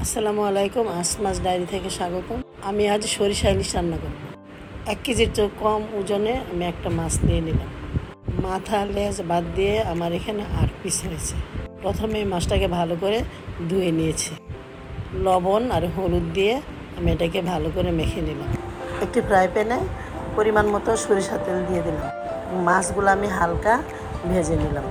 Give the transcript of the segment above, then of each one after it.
আসসালামু আলাইকুম। আসমাস ডায়েরি থেকে স্বাগতম। আমি আজ সরিষা ইলিশ রান্না করব। 1 কেজির চেয়ে কম ওজনে আমি একটা মাছ নিয়ে নিলাম। মাথা লেজ বাদ দিয়ে আমার এখানে 8 পিস হয়েছে। প্রথমে মাছটাকে ভালো করে ধুয়ে নিয়েছি। লবণ আর হলুদ দিয়ে আমি এটাকে ভালো করে মেখে নিলাম। একটি ফ্রাই প্যানে পরিমাণ মতো সরিষা তেল দিয়ে দিলাম। মাছগুলো আমি হালকা ভেজে নিলাম।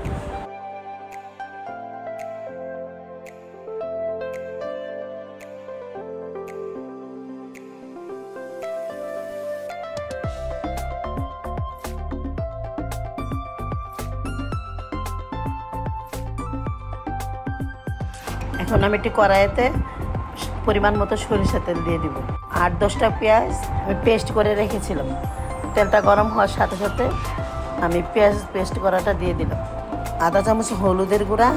এখন আমি একটি কড়াইতে পরিমাণ মতো সরিষা তেল দিয়ে দিব। 8-10টা পেঁয়াজ আমি পেস্ট করে রেখেছিলাম। তেলটা গরম হওয়ার সাথে সাথে আমি পেঁয়াজ পেস্ট করাটা দিয়ে দিলাম। আধা চামচ হলুদের গুঁড়া,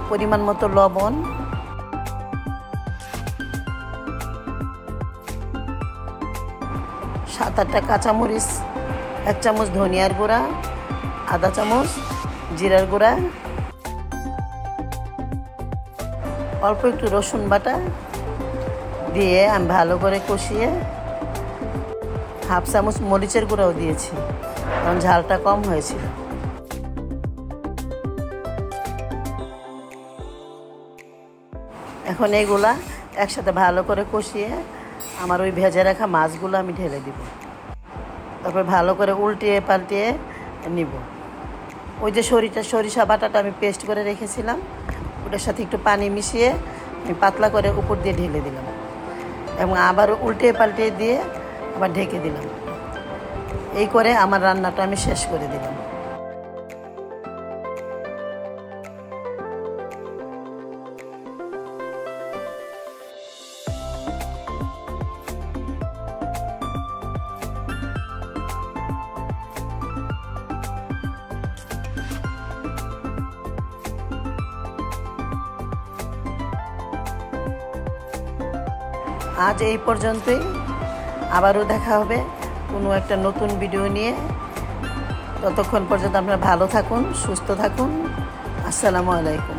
পরিমাণ মতো লবণ, সাত আটটা কাঁচামরিচ, 1 চামচ ধনিয়ার গুঁড়া, আধা চামচ জিরার গুঁড়া, অল্প একটু রসুন বাটা দিয়ে আমি ভালো করে কষিয়ে 1/2 চামচ মরিচের গুঁড়াও দিয়েছি, কারণ ঝালটা কম হয়েছিল। এখন এইগুলা একসাথে ভালো করে কষিয়ে আমার ওই ভেজে রাখা মাছগুলো আমি ঢেলে দিব। তারপর ভালো করে উল্টিয়ে পাল্টিয়ে নিব। ওই যে সরিষা বাটাটা আমি পেস্ট করে রেখেছিলাম, ওটার সাথে একটু পানি মিশিয়ে আমি পাতলা করে উপর দিয়ে ঢেলে দিলাম এবং আবার উল্টিয়ে পাল্টিয়ে দিয়ে আবার ঢেকে দিলাম। এই করে আমার রান্নাটা আমি শেষ করে দিলাম। আজ এই পর্যন্তই। আবারও দেখা হবে কোনো একটা নতুন ভিডিও নিয়ে। ততক্ষণ পর্যন্ত আপনারা ভালো থাকুন, সুস্থ থাকুন। আসসালামু আলাইকুম।